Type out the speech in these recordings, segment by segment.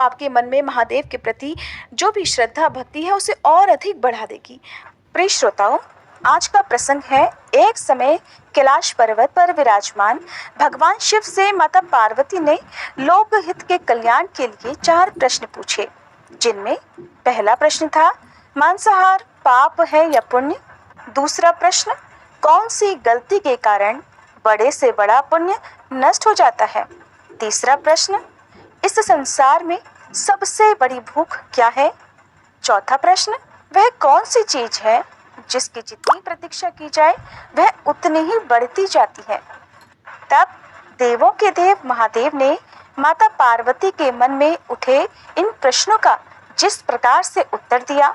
आपके मन में महादेव के प्रति जो भी श्रद्धा भक्ति है उसे और अधिक बढ़ा देगी। प्रिय श्रोताओं, आज का प्रसंग है एक समय कैलाश पर्वत पर विराजमान भगवान शिव से माता पार्वती ने लोकहित के कल्याण के लिए 4 प्रश्न पूछे, जिनमें पहला प्रश्न था, मांसाहार पाप है या पुण्य। दूसरा प्रश्न, कौन सी गलती के कारण बड़े से बड़ा पुण्य नष्ट हो जाता है। तीसरा प्रश्न, इस संसार में सबसे बड़ी भूख क्या है। चौथा प्रश्न, वह कौन सी चीज है जिसकी जितनी प्रतीक्षा की जाए वह उतनी ही बढ़ती जाती है। तब देवों के देव महादेव ने माता पार्वती के मन में उठे इन प्रश्नों का जिस प्रकार से उत्तर दिया,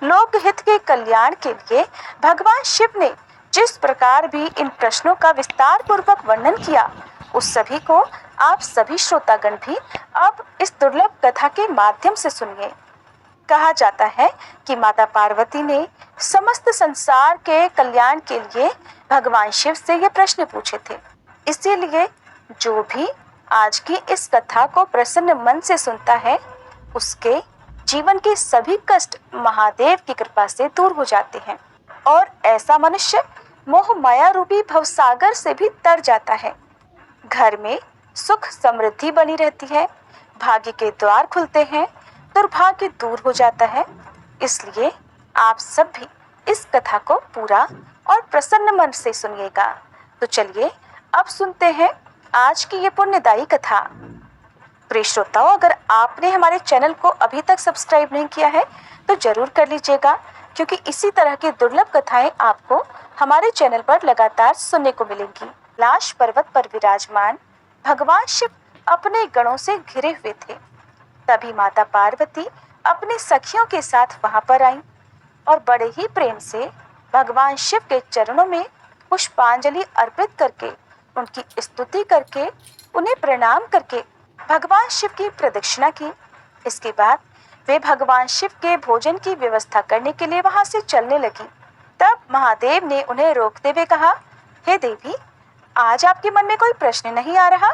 लोकहित के कल्याण के लिए भगवान शिव ने जिस प्रकार भी इन प्रश्नों का विस्तार पूर्वक वर्णन किया, उस सभी को आप सभी श्रोतागण भी अब इस दुर्लभ कथा के माध्यम से सुनिए। कहा जाता है कि माता पार्वती ने समस्त संसार के कल्याण के लिए भगवान शिव से ये प्रश्न पूछे थे। इसीलिए जो भी आज की इस कथा को प्रसन्न मन से सुनता है, उसके जीवन के सभी कष्ट महादेव की कृपा से दूर हो जाते हैं और ऐसा मनुष्य मोह माया रूपी भवसागर से भी तर जाता है। घर में सुख समृद्धि बनी रहती है, भाग्य के द्वार खुलते हैं, दुर्भाग्य दूर हो जाता है। इसलिए आप सब भी इस कथा को पूरा और प्रसन्न मन से सुनिएगा। तो चलिए अब सुनते हैं आज की ये पुण्यदायी कथा। प्रिय श्रोताओं, अगर आपने हमारे चैनल को अभी तक सब्सक्राइब नहीं किया है तो जरूर कर लीजिएगा, क्योंकि इसी तरह की दुर्लभ कथाएं आपको हमारे चैनल पर लगातार सुनने को मिलेंगी। कैलाश पर्वत पर विराजमान भगवान शिव अपने गणों से घिरे हुए थे। तभी माता पार्वती अपने सखियों के साथ वहां पर आई और बड़े ही प्रेम से भगवान शिव के चरणों में पुष्पांजलि अर्पित करके, उनकी स्तुति करके, उन्हें प्रणाम करके भगवान शिव की प्रदक्षिणा की। इसके बाद वे भगवान शिव के भोजन की व्यवस्था करने के लिए वहां से चलने लगी। तब महादेव ने उन्हें रोकते हुए कहा, हे देवी, आज आपके मन में कोई प्रश्न नहीं आ रहा?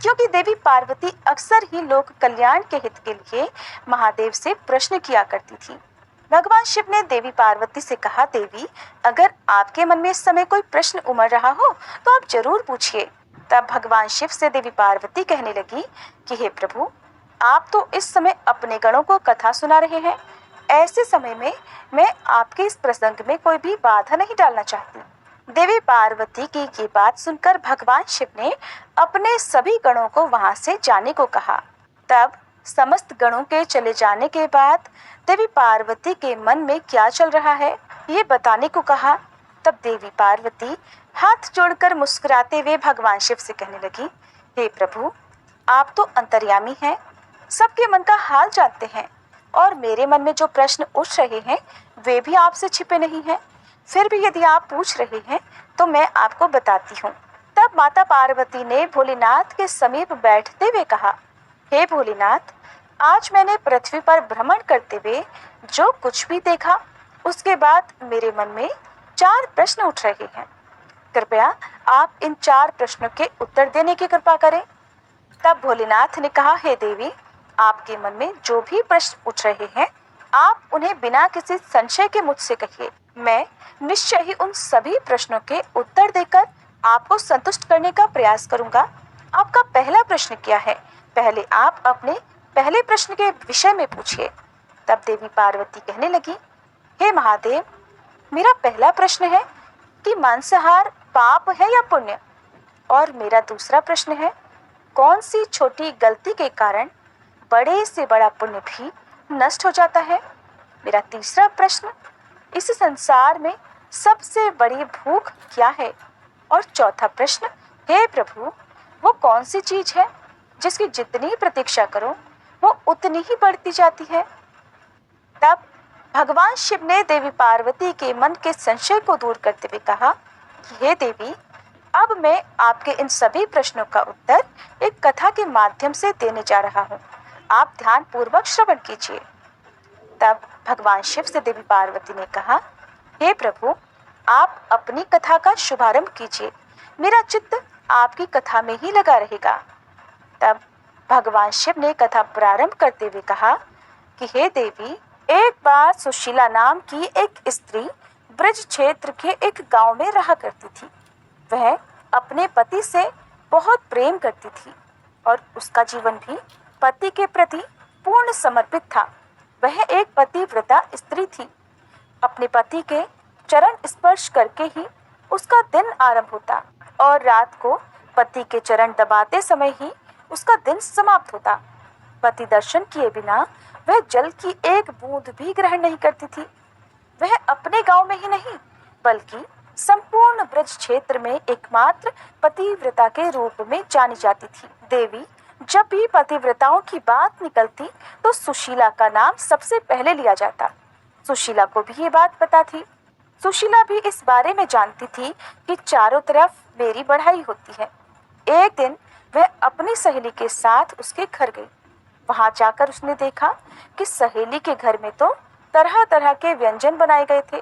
क्योंकि देवी पार्वती अक्सर ही लोक कल्याण के हित के लिए महादेव से प्रश्न किया करती थी। भगवान शिव ने देवी पार्वती से कहा, देवी, अगर आपके मन में इस समय कोई प्रश्न उमड़ रहा हो तो आप जरूर पूछिए। तब भगवान शिव से देवी पार्वती कहने लगी कि हे प्रभु, आप तो इस समय अपने गणों को कथा सुना रहे हैं। ऐसे समय में मैं आपके इस प्रसंग में कोई भी बाधा नहीं डालना चाहती। देवी पार्वती की ये बात सुनकर भगवान शिव ने अपने सभी गणों को वहां से जाने को कहा। तब समस्त गणों के चले जाने के बाद देवी पार्वती के मन में क्या चल रहा है ये बताने को कहा। तब देवी पार्वती हाथ जोड़कर मुस्कुराते हुए भगवान शिव से कहने लगी, हे प्रभु, आप तो अंतर्यामी हैं, सबके मन का हाल जानते हैं और मेरे मन में जो प्रश्न उठ रहे हैं वे भी आपसे छिपे नहीं हैं। फिर भी यदि आप पूछ रहे हैं तो मैं आपको बताती हूँ। तब माता पार्वती ने भोलेनाथ के समीप बैठते हुए कहा, हे भोलेनाथ, आज मैंने पृथ्वी पर भ्रमण करते हुए जो कुछ भी देखा उसके बाद मेरे मन में 4 प्रश्न उठ रहे हैं। कृपया आप इन 4 प्रश्नों के उत्तर देने की कृपा करें। तब भोलेनाथ ने कहा, हे देवी, आपके मन में जो भी प्रश्न उठ रहे हैं आप उन्हें बिना किसी संशय के मुझसे कहिए। मैं निश्चय ही उन सभी प्रश्नों के उत्तर देकर आपको संतुष्ट करने का प्रयास करूंगा। आपका पहला प्रश्न क्या है? पहले आप अपने पहले प्रश्न के विषय में पूछिए। तब देवी पार्वती कहने लगी, हे महादेव, मेरा पहला प्रश्न है कि मांसाहार पाप है या पुण्य। और मेरा दूसरा प्रश्न है, कौन सी छोटी गलती के कारण बड़े से बड़ा पुण्य भी नष्ट हो जाता है। मेरा तीसरा प्रश्न, इस संसार में सबसे बड़ी भूख क्या है। और चौथा प्रश्न, हे प्रभु, वो कौन सी चीज है जिसकी जितनी प्रतीक्षा करो वो उतनी ही बढ़ती जाती है। तब भगवान शिव ने देवी पार्वती के मन के संशय को दूर करते हुए कहा कि हे देवी, अब मैं आपके इन सभी प्रश्नों का उत्तर एक कथा के माध्यम से देने जा रहा हूँ। आप ध्यान पूर्वक श्रवण कीजिए। तब भगवान शिव से देवी पार्वती ने कहा, हे प्रभु, आप अपनी कथा का शुभारंभ कीजिए। मेरा चित्त आपकी कथा में ही लगा रहेगा। तब भगवान शिव ने कथा प्रारंभ करते हुए कहा कि हे देवी, एक बार सुशीला नाम की एक स्त्री ब्रज क्षेत्र के एक गांव में रहा करती थी। वह अपने पति से बहुत प्रेम करती थी और उसका जीवन भी पति के प्रति पूर्ण समर्पित था। वह एक पतिव्रता स्त्री थी। अपने पति के चरण स्पर्श करके ही उसका दिन आरंभ होता और रात को पति के चरण दबाते समय ही उसका दिन समाप्त होता। पति दर्शन किए बिना वह जल की एक बूंद भी ग्रहण नहीं करती थी। वह अपने गांव में ही नहीं बल्कि संपूर्ण ब्रज क्षेत्र में एकमात्र पतिव्रता के रूप में जानी जाती थी। देवी, जब भी पतिव्रताओं की बात निकलती तो सुशीला का नाम सबसे पहले लिया जाता। सुशीला को भी ये बात पता थी। सुशीला भी इस बारे में जानती थी कि चारों तरफ मेरी बढ़ाई होती है। एक दिन वह अपनी सहेली के साथ उसके घर गई। वहां जाकर उसने देखा कि सहेली के घर में तो तरह तरह के व्यंजन बनाए गए थे।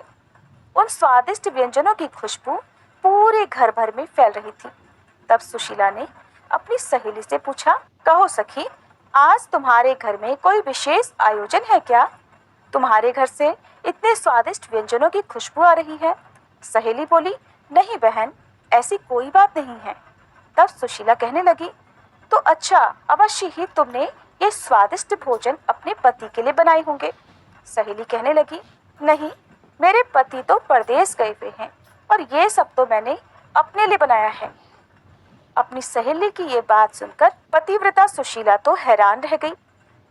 उन स्वादिष्ट व्यंजनों की खुशबू पूरे घर भर में फैल रही थी। तब सुशीला ने अपनी सहेली से पूछा, कहो सखी, आज तुम्हारे घर में कोई विशेष आयोजन है क्या? तुम्हारे घर से इतने स्वादिष्ट व्यंजनों की खुशबू आ रही है। सहेली बोली, नहीं बहन, ऐसी कोई बात नहीं है। तब सुशीला कहने लगी, तो अच्छा, अवश्य ही तुमने ये स्वादिष्ट भोजन अपने पति के लिए बनाए होंगे। सहेली कहने लगी, नहीं, मेरे पति तो परदेश गए हुए हैं और ये सब तो मैंने अपने लिए बनाया है। अपनी सहेली की ये बात सुनकर पतिव्रता सुशीला तो हैरान रह गई।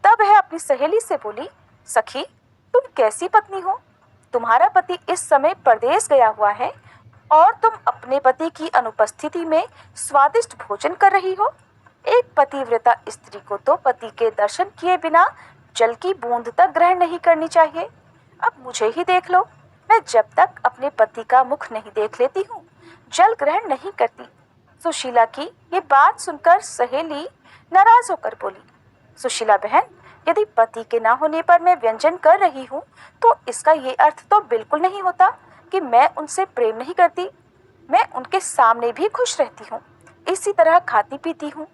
तब वह अपनी सहेली से बोली, सखी, तुम कैसी पत्नी हो? तुम्हारा पति इस समय परदेश गया हुआ है और तुम अपने पति की अनुपस्थिति में स्वादिष्ट भोजन कर रही हो। एक पतिव्रता स्त्री को तो पति के दर्शन किए बिना जल की बूंद तक ग्रहण नहीं करनी चाहिए। अब मुझे ही देख लो, मैं जब तक अपने पति का मुख नहीं देख लेती हूँ जल ग्रहण नहीं करती। सुशीला की ये बात सुनकर सहेली नाराज होकर बोली, सुशीला बहन, यदि पति के ना होने पर मैं व्यंजन कर रही हूँ तो इसका ये अर्थ तो बिल्कुल नहीं होता कि मैं उनसे प्रेम नहीं करती। मैं उनके सामने भी खुश रहती हूँ, इसी तरह खाती पीती हूँ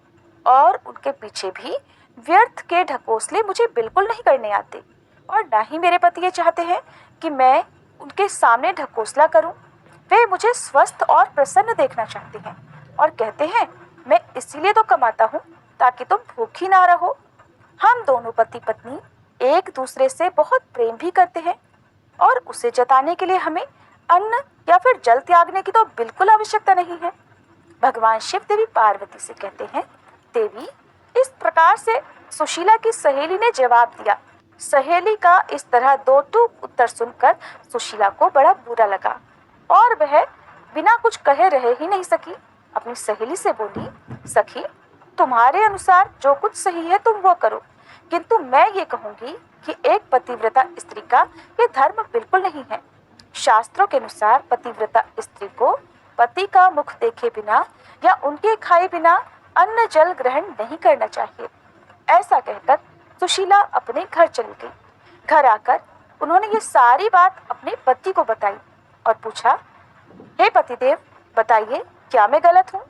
और उनके पीछे भी व्यर्थ के ढकोसले मुझे बिल्कुल नहीं करने आते और ना ही मेरे पति ये चाहते हैं कि मैं उनके सामने ढकोसला करूं। वे मुझे स्वस्थ और प्रसन्न देखना चाहते हैं और कहते हैं, मैं इसीलिए तो कमाता हूँ ताकि तुम भूखी ना रहो। हम दोनों पति पत्नी एक दूसरे से बहुत प्रेम भी करते हैं और उसे जताने के लिए हमें अन्न या फिर जल त्यागने की तो बिल्कुल आवश्यकता नहीं है। भगवान शिव देवी पार्वती से कहते हैं, देवी, इस प्रकार से सुशीला की सहेली ने जवाब दिया। सहेली का इस तरह दो टूक उत्तर सुनकर सुशीला को बड़ा बुरा लगा और वह बिना कुछ कहे रह ही नहीं सकी। अपनी सहेली से बोली, सखी, तुम्हारे अनुसार जो कुछ सही है तुम वो करो, किंतु मैं ये कहूंगी कि एक पतिव्रता स्त्री का ये धर्म बिल्कुल नहीं है। शास्त्रों के अनुसार पतिव्रता स्त्री को पति का मुख देखे बिना या उनके खाए बिना अन्न जल ग्रहण नहीं करना चाहिए। ऐसा कहकर सुशीला अपने घर चली गई। घर आकर उन्होंने ये सारी बात अपने पति को बताई और पूछा, हे पतिदेव, बताइए क्या मैं गलत हूँ?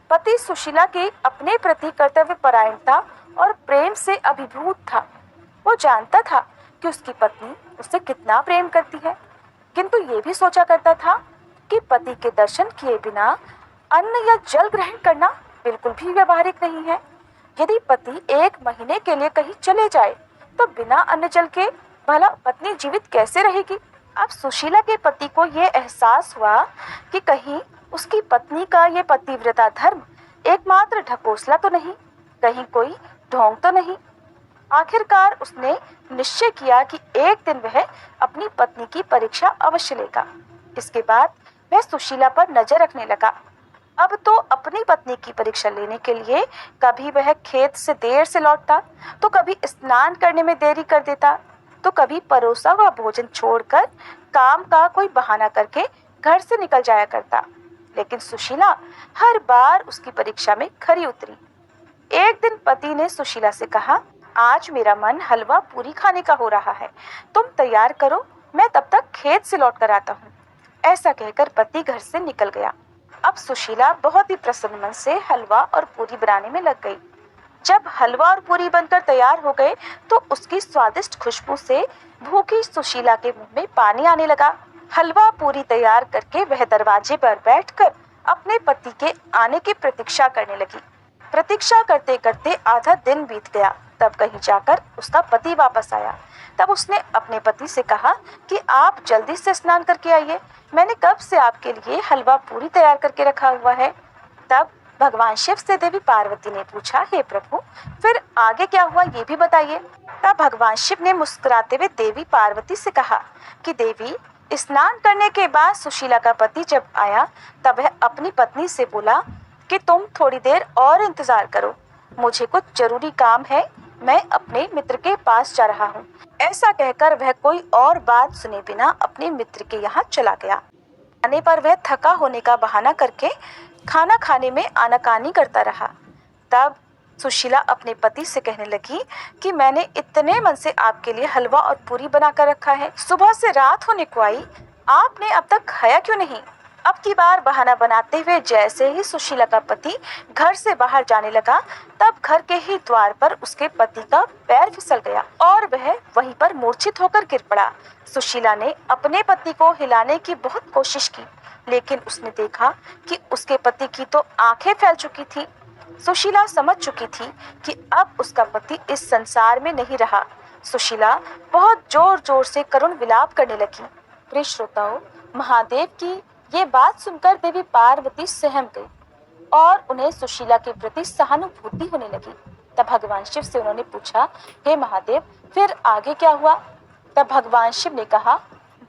पति सुशीला के अपने प्रति कर्तव्य परायणता और प्रेम से अभिभूत था। वो जानता था कि उसकी पत्नी उससे कितना प्रेम करती है, किंतु ये भी सोचा करता था कि पति के दर्शन किए बिना अन्न या जल ग्रहण करना बिल्कुल भी व्यवहारिक नहीं है। यदि पति एक महीने के लिए कहीं चले जाए तो बिना अन्न जल के भला पत्नी जीवित कैसे रहेगी? अब सुशीला के पति को ये एहसास हुआ कि कहीं उसकी पत्नी का ये पतिव्रता धर्म एकमात्र ढकोसला तो नहीं, कहीं कोई ढोंग तो नहीं। आखिरकार उसने निश्चय किया कि एक दिन वह अपनी पत्नी की परीक्षा अवश्य लेगा। इसके बाद वह सुशीला पर नजर रखने लगा। अब तो अपनी पत्नी की परीक्षा लेने के लिए कभी वह खेत से देर से लौटता, तो कभी स्नान करने में देरी कर देता, तो कभी परोसा हुआ भोजन छोड़कर काम का कोई बहाना करके घर से निकल जाया करता। लेकिन सुशीला हर बार उसकी परीक्षा में खरी उतरी। एक दिन पति ने सुशीला से कहा, आज मेरा मन हलवा पूरी खाने का हो रहा है, तुम तैयार करो, मैं तब तक खेत से लौट कर आता हूँ। ऐसा कहकर पति घर से निकल गया। अब सुशीला बहुत ही प्रसन्न मन से हलवा और पूरी बनाने में लग गई। जब हलवा और पूरी बनकर तैयार हो गए तो उसकी स्वादिष्ट खुशबू से भूखी सुशीला के मुंह में पानी आने लगा। हलवा पूरी तैयार करके वह दरवाजे पर बैठकर अपने पति के आने की प्रतीक्षा करने लगी। प्रतीक्षा करते करते आधा दिन बीत गया। तब कहीं जाकर उसका पति वापस आया। तब उसने अपने पति से कहा कि आप जल्दी से स्नान करके आइए, मैंने कब से आपके लिए हलवा पूरी तैयार करके रखा हुआ है। तब भगवान शिव से देवी पार्वती ने पूछा, हे प्रभु, फिर आगे क्या हुआ ये भी बताइए। तब भगवान शिव ने मुस्कुराते हुए देवी पार्वती से कहा कि देवी, स्नान करने के बाद सुशीला का पति जब आया तब वह अपनी पत्नी से बोला कि तुम थोड़ी देर और इंतजार करो, मुझे कुछ जरूरी काम है, मैं अपने मित्र के पास जा रहा हूँ। ऐसा कहकर वह कोई और बात सुने बिना अपने मित्र के यहाँ चला गया। आने पर वह थका होने का बहाना करके खाना खाने में आनाकानी करता रहा। तब सुशीला अपने पति से कहने लगी कि मैंने इतने मन से आपके लिए हलवा और पूरी बनाकर रखा है, सुबह से रात होने को आई, आपने अब तक खाया क्यों नहीं। अब की बार बहाना बनाते हुए जैसे ही सुशीला का पति घर से बाहर जाने लगा तब घर के ही द्वार पर उसके पति का पैर फिसल गया और वह वहीं पर मूर्छित होकर गिर पड़ा। सुशीला ने अपने पति को हिलाने की बहुत कोशिश की, लेकिन उसने देखा कि उसके पति की तो आंखें फैल चुकी थी। सुशीला समझ चुकी थी कि अब उसका पति इस संसार में नहीं रहा। सुशीला बहुत जोर जोर से करुण विलाप करने लगी। प्रिय श्रोताओं, महादेव की ये बात सुनकर देवी पार्वती सहम गई और उन्हें सुशीला के प्रति सहानुभूति होने लगी। तब भगवान शिव से उन्होंने पूछा, हे महादेव, फिर आगे क्या हुआ। तब भगवान शिव ने कहा,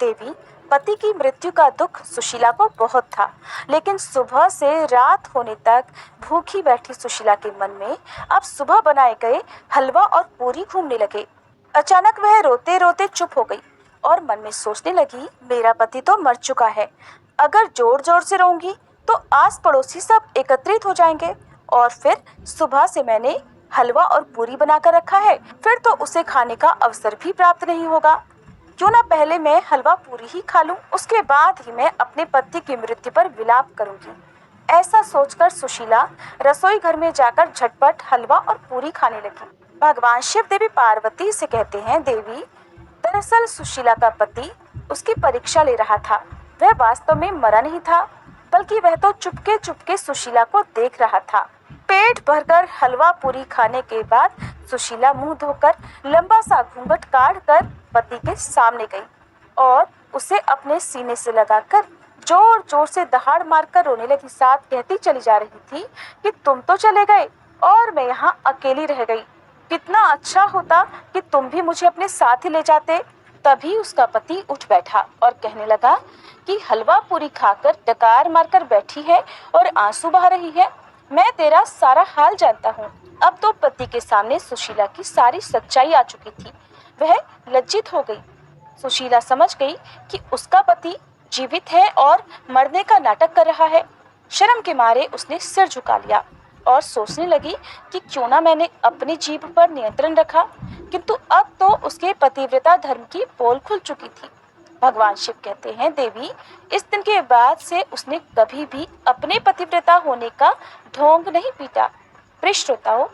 देवी, पति की मृत्यु का दुख सुशीला को बहुत था, लेकिन सुबह से रात होने तक भूखी बैठी सुशीला के मन में अब सुबह बनाए गए हलवा और पूरी घूमने लगे। अचानक वह रोते रोते चुप हो गई और मन में सोचने लगी, मेरा पति तो मर चुका है, अगर जोर जोर से रोऊंगी तो आस पड़ोसी सब एकत्रित हो जाएंगे और फिर सुबह से मैंने हलवा और पूरी बनाकर रखा है, फिर तो उसे खाने का अवसर भी प्राप्त नहीं होगा। क्यों ना पहले मैं हलवा पूरी ही खा लूं, उसके बाद ही मैं अपने पति की मृत्यु पर विलाप करूंगी। ऐसा सोचकर सुशीला रसोई घर में जाकर झटपट हलवा और पूरी खाने लगी। भगवान शिव देवी पार्वती से कहते हैं, देवी, दरअसल सुशीला का पति उसकी परीक्षा ले रहा था। वह वास्तव में मरा नहीं था, बल्कि वह तो चुपके चुपके सुशीला को देख रहा था। पेट भरकर हलवा पूरी खाने के बाद सुशीला मुंह धोकर लंबा सा घूंघट काढ़ कर पति के सामने गई और उसे अपने सीने से लगाकर जोर जोर से दहाड़ मारकर रोने लगी। साथ कहती चली जा रही थी कि तुम तो चले गए और मैं यहाँ अकेली रह गई, कितना अच्छा होता कि तुम भी मुझे अपने साथ ही ले जाते। तभी उसका पति उठ बैठा और कहने लगा कि हलवा पूरी खाकर डकार मारकर बैठी है और आंसू बहा रही है, मैं तेरा सारा हाल जानता हूँ। अब तो पति के सामने सुशीला की सारी सच्चाई आ चुकी थी। वह लज्जित हो गई। सुशीला समझ गई कि उसका पति जीवित है और मरने का नाटक कर रहा है। शर्म के मारे उसने सिर झुका लिया और सोचने लगी कि क्यों ना मैंने अपनी जीभ पर नियंत्रण रखा, किंतु अब तो उसके पतिव्रता धर्म की पोल खुल चुकी थी। भगवान शिव कहते हैं, देवी, इस दिन के बाद से उसने कभी भी अपने पतिव्रता होने का ढोंग नहीं पीटा। प्रिय श्रोताओं,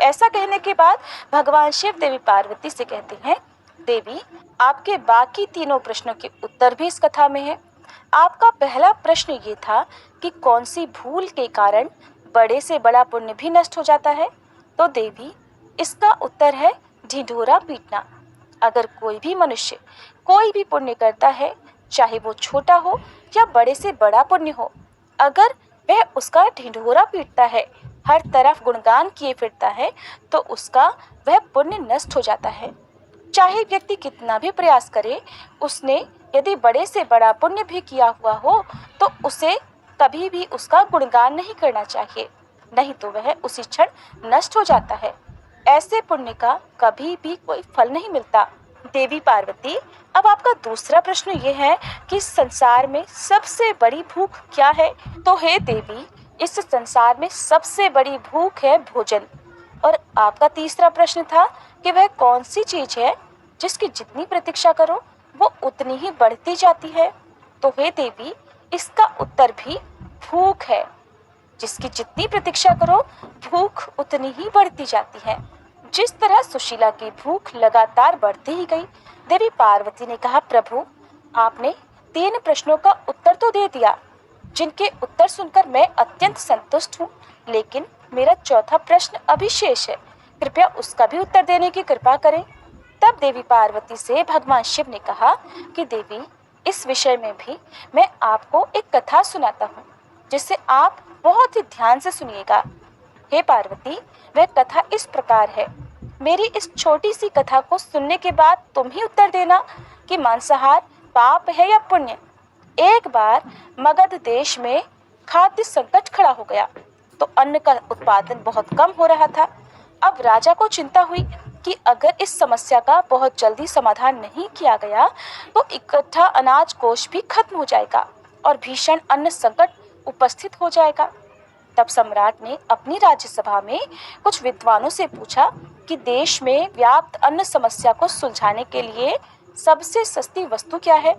ऐसा कहने के बाद भगवान शिव देवी पार्वती से कहते हैं, देवी, आपके बाकी तीनों प्रश्नों के उत्तर भी इस कथा में है। आपका पहला प्रश्न ये था कि कौन सी भूल के कारण बड़े से बड़ा पुण्य भी नष्ट हो जाता है, तो देवी, इसका उत्तर है ढिंढोरा पीटना। अगर कोई भी मनुष्य कोई भी पुण्य करता है, चाहे वो छोटा हो या बड़े से बड़ा पुण्य हो, अगर वह उसका ढिंढोरा पीटता है, हर तरफ गुणगान किए फिरता है, तो उसका वह पुण्य नष्ट हो जाता है। चाहे व्यक्ति कितना भी प्रयास करे, उसने यदि बड़े से बड़ा पुण्य भी किया हुआ हो तो उसे कभी भी उसका गुणगान नहीं करना चाहिए, नहीं तो वह उसी क्षण नष्ट हो जाता है। ऐसे पुण्य का कभी भी कोई फल नहीं मिलता। देवी पार्वती, अब आपका दूसरा प्रश्न ये है कि संसार में सबसे बड़ी भूख क्या है, तो हे देवी, इस संसार में सबसे बड़ी भूख है भोजन। और आपका तीसरा प्रश्न था कि वह कौन सी चीज है जिसकी जितनी प्रतीक्षा करो वो उतनी ही बढ़ती जाती है, तो हे देवी, इसका उत्तर भी भूख है। जिसकी जितनी प्रतीक्षा करो भूख उतनी ही बढ़ती जाती है। जिस तरह सुशीला की भूख लगातार बढ़ती ही गई, देवी पार्वती ने कहा, प्रभु आपने 3 प्रश्नों का उत्तर तो दे दिया, जिनके उत्तर सुनकर मैं अत्यंत संतुष्ट हूँ, लेकिन मेरा चौथा प्रश्न अभी शेष है। कृपया उसका भी उत्तर देने की कृपा करें। तब देवी पार्वती से भगवान शिव ने कहा कि देवी, इस विषय में भी मैं आपको एक कथा सुनाता हूँ, जिसे आप बहुत ही ध्यान से सुनिएगा। हे पार्वती, वह कथा इस प्रकार है। मेरी इस छोटी सी कथा को सुनने के बाद तुम ही उत्तर देना कि मांसाहार पाप है या पुण्य। एक बार मगध देश में खाद्य संकट खड़ा हो गया, तो अन्न का उत्पादन बहुत कम हो रहा था। अब राजा को चिंता हुई कि अगर इस समस्या का बहुत जल्दी समाधान नहीं किया गया तो इकट्ठा अनाज कोष भी खत्म हो जाएगा और भीषण अन्न संकट उपस्थित हो जाएगा। तब सम्राट ने अपनी राज्यसभा में कुछ विद्वानों से पूछा कि देश में व्याप्त अन्न समस्या को सुलझाने के लिए सबसे सस्ती वस्तु क्या है।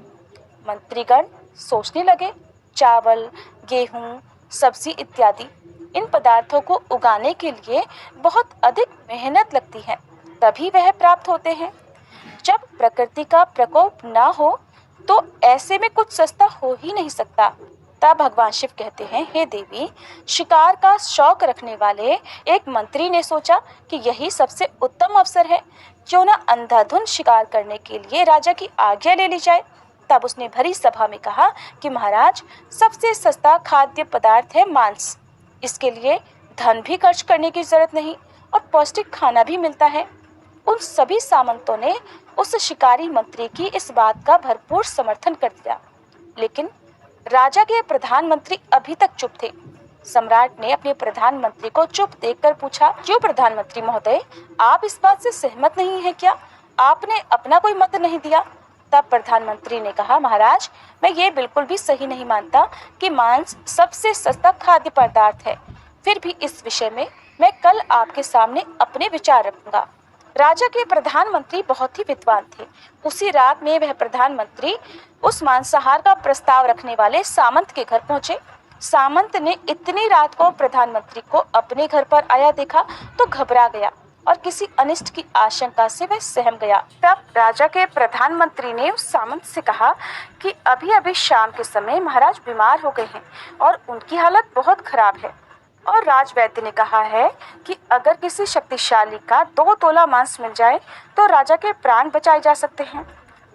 मंत्रीगण सोचने लगे। चावल, गेहूं, सब्जी इत्यादि इन पदार्थों को उगाने के लिए बहुत अधिक मेहनत लगती है, तभी वह प्राप्त होते हैं। जब प्रकृति का प्रकोप ना हो तो ऐसे में कुछ सस्ता हो ही नहीं सकता। तब भगवान शिव कहते हैं, हे देवी, शिकार का शौक रखने वाले एक मंत्री ने सोचा कि यही सबसे उत्तम अवसर है, क्यों न अंधाधुंध शिकार करने के लिए राजा की आज्ञा ले ली जाए। तब उसने भरी सभा में कहा कि महाराज, सबसे सस्ता खाद्य पदार्थ है मांस। इसके लिए धन भी खर्च करने की जरूरत नहीं और पौष्टिक खाना भी मिलता है। उन सभी सामंतों ने उस शिकारी मंत्री की इस बात का भरपूर समर्थन कर दिया, लेकिन राजा के प्रधानमंत्री अभी तक चुप थे। सम्राट ने अपने प्रधानमंत्री को चुप देखकर पूछा, क्यों प्रधानमंत्री महोदय, आप इस बात से सहमत नहीं हैं क्या? आपने अपना कोई मत नहीं दिया। तब प्रधानमंत्री ने कहा, महाराज, मैं ये बिल्कुल भी सही नहीं मानता कि मांस सबसे सस्ता खाद्य पदार्थ है। फिर भी इस विषय में मैं कल आपके सामने अपने विचार रखूंगा। राजा के प्रधानमंत्री बहुत ही विद्वान थे। उसी रात में वह प्रधानमंत्री उस मांसाहार का प्रस्ताव रखने वाले सामंत के घर पहुंचे। सामंत ने इतनी रात को प्रधानमंत्री को अपने घर पर आया देखा तो घबरा गया और किसी अनिष्ट की आशंका से वह सहम गया। तब राजा के प्रधानमंत्री ने उस सामंत से कहा कि अभी अभी शाम के समय महाराज बीमार हो गए हैं और उनकी हालत बहुत खराब है, और राजवैद्य ने कहा है कि अगर किसी शक्तिशाली का 2 तोला मांस मिल जाए तो राजा के प्राण बचाए जा सकते हैं।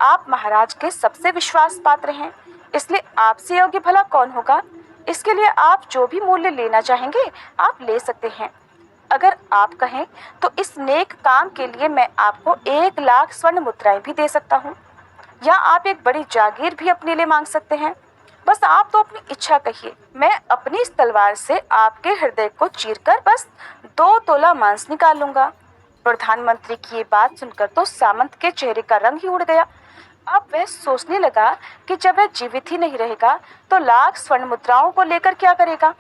आप महाराज के सबसे विश्वास पात्र हैं, इसलिए आपसे योग्य भला कौन होगा। इसके लिए आप जो भी मूल्य लेना चाहेंगे आप ले सकते हैं। अगर आप कहें तो इस नेक काम के लिए मैं आपको 1 लाख स्वर्ण मुद्राएं भी दे सकता हूँ, या आप एक बड़ी जागीर भी अपने लिए मांग सकते हैं। बस आप तो अपनी इच्छा कहिए, मैं अपनी इस तलवार से आपके हृदय को चीरकर बस 2 तोला मांस निकाल लूंगा। प्रधानमंत्री की ये बात सुनकर तो सामंत के चेहरे का रंग ही उड़ गया। अब वह सोचने लगा कि जब वह जीवित ही नहीं रहेगा तो लाख स्वर्ण मुद्राओं को लेकर क्या करेगा,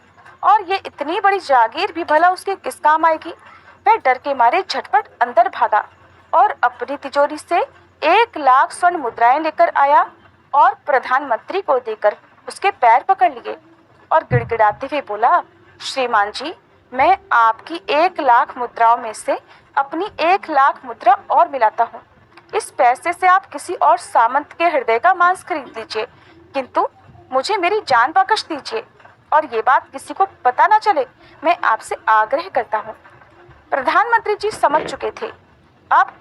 और ये इतनी बड़ी जागीर भी भला उसके किस काम आएगी। वह डर के मारे झटपट अंदर भागा और अपनी तिजोरी से 1 लाख स्वर्ण मुद्राएं लेकर आया और प्रधानमंत्री को देकर उसके पैर पकड़ लिए और गिड़गिड़ाते हुए बोला, श्रीमान जी, मैं आपकी 1 लाख मुद्राओं में से अपनी 1 लाख मुद्रा और मिलाता हूँ। इस पैसे से आप किसी और सामंत के हृदय का मांस खरीद लीजिए, किंतु मुझे मेरी जान वापस दीजिए, और ये बात किसी को पता न चले, मैं आपसे आग्रह करता हूँ। प्रधानमंत्री जी समझ चुके थे। अब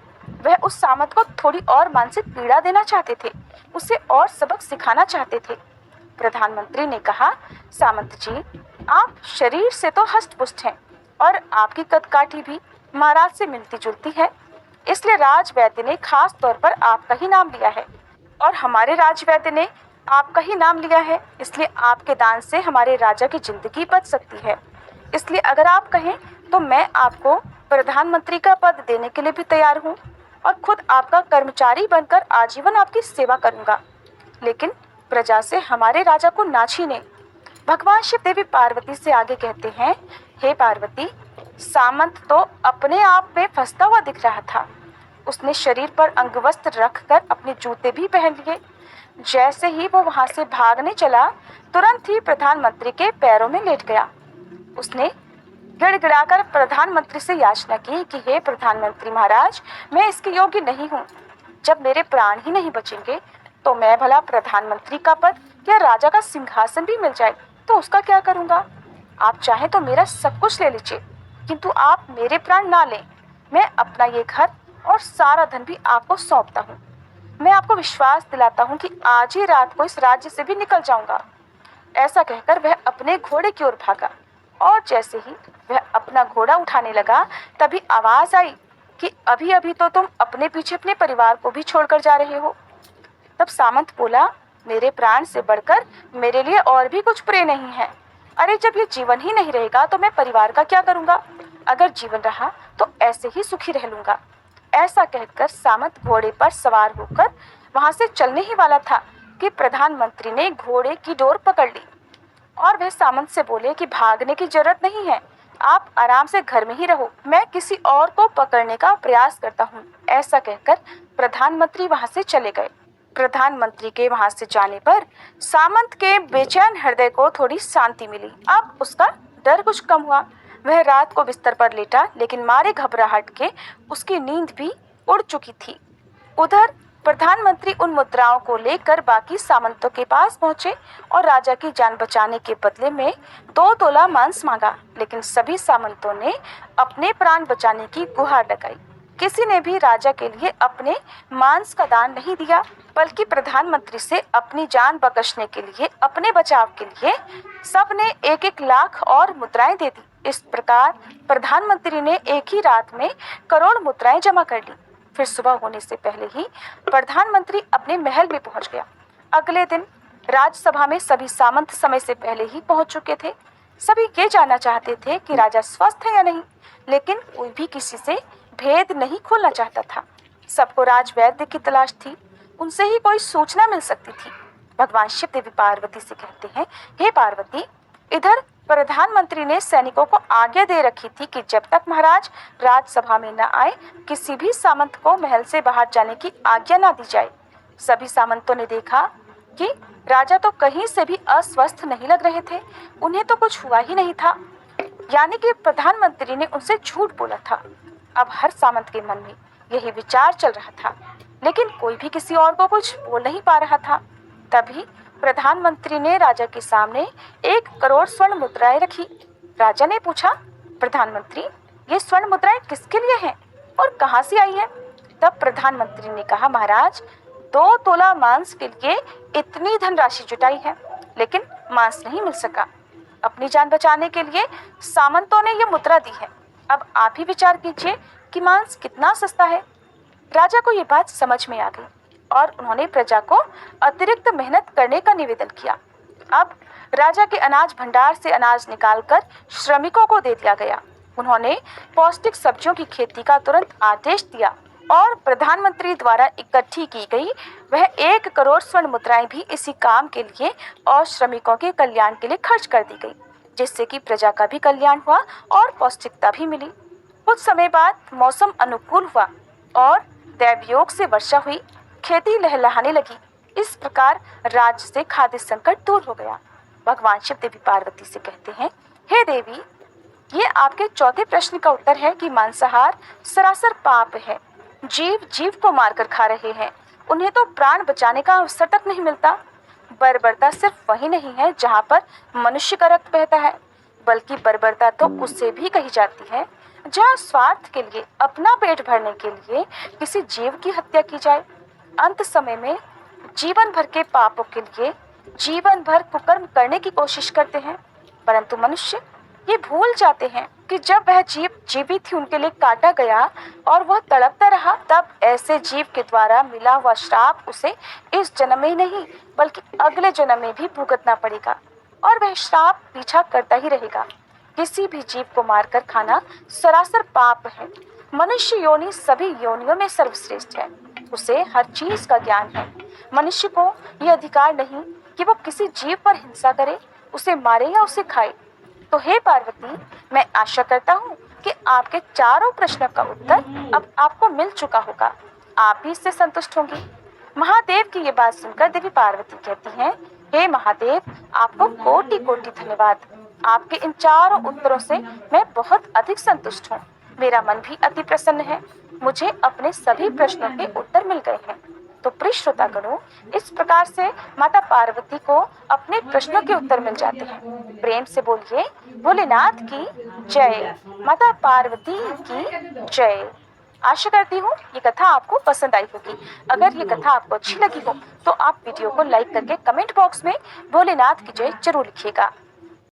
वह उस सामंत को थोड़ी और मानसिक पीड़ा देना चाहते थे, उसे और सबक सिखाना चाहते थे। प्रधानमंत्री ने कहा, सामंत जी, आप शरीर से तो हष्ट-पुष्ट हैं और आपकी कदकाठी भी महाराज से मिलती जुलती है, इसलिए राजवैद्य ने खास तौर पर आपका ही नाम लिया है, और हमारे राजवैद्य ने आपका ही नाम लिया है, इसलिए आपके दान से हमारे राजा की जिंदगी बच सकती है। इसलिए अगर आप कहें तो मैं आपको प्रधानमंत्री का पद देने के लिए भी तैयार हूँ और खुद आपका कर्मचारी बनकर आजीवन आपकी सेवा करूँगा, लेकिन प्रजा से हमारे राजा को ना छीने। भगवान शिव देवी पार्वती से आगे कहते हैं, हे पार्वती, सामंत तो अपने आप में फंसता हुआ दिख रहा था। उसने शरीर पर अंगवस्त्र रखकर अपने जूते भी पहन लिए। जैसे ही वो वहां से भागने चला, तुरंत ही प्रधानमंत्री के पैरों में लेट गया। उसने गिड़गिड़ाकर प्रधानमंत्री से याचना की कि हे प्रधानमंत्री महाराज, मैं इसके योग्य नहीं हूँ। जब मेरे प्राण ही नहीं बचेंगे तो मैं भला प्रधानमंत्री का पद या राजा का सिंहासन भी मिल जाए तो उसका क्या करूँगा? आप चाहें तो मेरा सब कुछ ले लीजिए, किंतु आप मेरे प्राण ना लें। मैं अपना ये घर और सारा धन भी आपको सौंपता हूँ। मैं आपको विश्वास दिलाता हूँ कि आज ही रात को इस राज्य से भी निकल जाऊंगा। ऐसा कहकर वह अपने घोड़े की ओर भागा और जैसे ही वह अपना घोड़ा उठाने लगा तभी आवाज आई कि अभी अभी तो तुम अपने पीछे अपने परिवार को भी छोड़कर जा रहे हो। तब सामंत बोला, मेरे प्राण से बढ़कर मेरे लिए और भी कुछ प्रिय नहीं है। अरे जब ये जीवन ही नहीं रहेगा तो मैं परिवार का क्या करूंगा? अगर जीवन रहा तो ऐसे ही सुखी रह लूंगा। ऐसा कहकर सामंत घोड़े पर सवार होकर वहां से चलने ही वाला था कि प्रधानमंत्री ने घोड़े की डोर पकड़ ली और वह सामंत से बोले कि भागने की जरूरत नहीं है, आप आराम से घर में ही रहो, मैं किसी और को पकड़ने का प्रयास करता हूँ। ऐसा कहकर प्रधानमंत्री वहां से चले गए। प्रधानमंत्री के वहां से जाने पर सामंत के बेचैन हृदय को थोड़ी शांति मिली। अब उसका डर कुछ कम हुआ। वह रात को बिस्तर पर लेटा, लेकिन मारे घबराहट के उसकी नींद भी उड़ चुकी थी। उधर प्रधानमंत्री उन मुद्राओं को लेकर बाकी सामंतों के पास पहुंचे और राजा की जान बचाने के बदले में 2 तोला मांस मांगा, लेकिन सभी सामंतों ने अपने प्राण बचाने की गुहार लगाई। किसी ने भी राजा के लिए अपने मांस का दान नहीं दिया, बल्कि प्रधानमंत्री से अपनी जान बख्शने के लिए, अपने बचाव के लिए सबने 1-1 लाख और मुद्राएं दे दी। इस प्रकार प्रधानमंत्री ने एक ही रात में करोड़ मुद्राएं जमा कर ली। फिर सुबह होने से पहले ही प्रधानमंत्री अपने महल में पहुंच गया। अगले दिन राज्यसभा में सभी सामंत समय से पहले ही पहुंच चुके थे। सभी ये जानना चाहते थे कि राजा स्वस्थ है या नहीं, लेकिन कोई भी किसी से भेद नहीं खोलना चाहता था। सबको राजवैद्य की तलाश थी, उनसे ही कोई सूचना मिल सकती थी। भगवान शिव देवी पार्वती से कहते हैं, हे पार्वती, इधर प्रधानमंत्री ने सैनिकों को आज्ञा दे रखी थी कि जब तक महाराज राज्यसभा में न आए किसी भी सामंत को महल से बाहर जाने की आज्ञा न दी जाए। सभी सामंतों ने देखा कि राजा तो कहीं से भी अस्वस्थ नहीं लग रहे थे, उन्हें तो कुछ हुआ ही नहीं था, यानी कि प्रधानमंत्री ने उनसे झूठ बोला था। अब हर सामंत के मन में यही विचार चल रहा था, लेकिन कोई भी किसी और को कुछ बोल नहीं पा रहा था। तभी प्रधानमंत्री ने राजा के सामने 1 करोड़ स्वर्ण मुद्राएं रखी। राजा ने पूछा, प्रधानमंत्री, ये स्वर्ण मुद्राएं किसके लिए हैं और कहां से आई हैं? तब प्रधानमंत्री ने कहा, महाराज, 2 तोला मांस के लिए इतनी धनराशि जुटाई है, लेकिन मांस नहीं मिल सका। अपनी जान बचाने के लिए सामंतों ने ये मुद्रा दी है। अब आप ही विचार कीजिए कि मांस कितना सस्ता है। राजा को ये बात समझ में आ गई और उन्होंने प्रजा को अतिरिक्त मेहनत करने का निवेदन किया। अब राजा के अनाज भंडार से अनाज निकालकर श्रमिकों को दे दिया गया। उन्होंने पौष्टिक सब्जियों की खेती का तुरंत आदेश दिया और प्रधानमंत्री द्वारा इकट्ठी की गई वह 1 करोड़ स्वर्ण मुद्राएं भी इसी काम के लिए और श्रमिकों के कल्याण के लिए खर्च कर दी गई, जिससे कि प्रजा का भी कल्याण हुआ और पौष्टिकता भी मिली। कुछ समय बाद मौसम अनुकूल हुआ और दैवयोग से वर्षा हुई, खेती लहलहाने लगी। इस प्रकार राज्य से खाद्य संकट दूर हो गया। भगवान शिव देवी पार्वती से कहते हैं, हे देवी, ये आपके चौथे प्रश्न का उत्तर है कि मांसाहार सरासर पाप है। जीव जीव को मारकर खा रहे हैं, उन्हें तो प्राण बचाने का अवसर तक नहीं मिलता। बर्बरता सिर्फ वही नहीं है जहाँ पर मनुष्य का रक्त बहता है, बल्कि बर्बरता तो उससे भी कही जाती है जहाँ स्वार्थ के लिए, अपना पेट भरने के लिए किसी जीव की हत्या की जाए। अंत समय में जीवन भर के पापों के लिए जीवन भर कुकर्म करने की कोशिश करते हैं, परंतु मनुष्य ये भूल जाते हैं कि जब वह जीव जीवित ही उनके लिए काटा गया और वह तड़पता रहा, तब ऐसे जीव के द्वारा मिला हुआ श्राप उसे इस जन्म में ही नहीं बल्कि अगले जन्म में भी भुगतना पड़ेगा और वह श्राप पीछा करता ही रहेगा। किसी भी जीव को मारकर खाना सरासर पाप है। मनुष्य योनि सभी योनियों में सर्वश्रेष्ठ है, उसे हर चीज का ज्ञान है। मनुष्य को यह अधिकार नहीं कि वो किसी जीव पर हिंसा करे, उसे मारे या उसे खाए। तो हे पार्वती, मैं आशा करता हूँ कि आपके चारों प्रश्नों का उत्तर अब आपको मिल चुका होगा। आप भी इससे संतुष्ट होंगी। महादेव की ये बात सुनकर देवी पार्वती कहती हैं, हे महादेव, आपको कोटि कोटि धन्यवाद। आपके इन चारों उत्तरों से मैं बहुत अधिक संतुष्ट हूँ। मेरा मन भी अति प्रसन्न है। मुझे अपने सभी प्रश्नों के उत्तर मिल गए हैं। तो प्रिय श्रोतागणों, इस प्रकार से माता पार्वती को अपने प्रश्नों के उत्तर मिल जाते हैं। प्रेम से बोलिए भोलेनाथ की जय, माता पार्वती की जय। आशा करती हूँ ये कथा आपको पसंद आई होगी। अगर ये कथा आपको अच्छी लगी हो तो आप वीडियो को लाइक करके कमेंट बॉक्स में भोलेनाथ की जय जरूर लिखिएगा।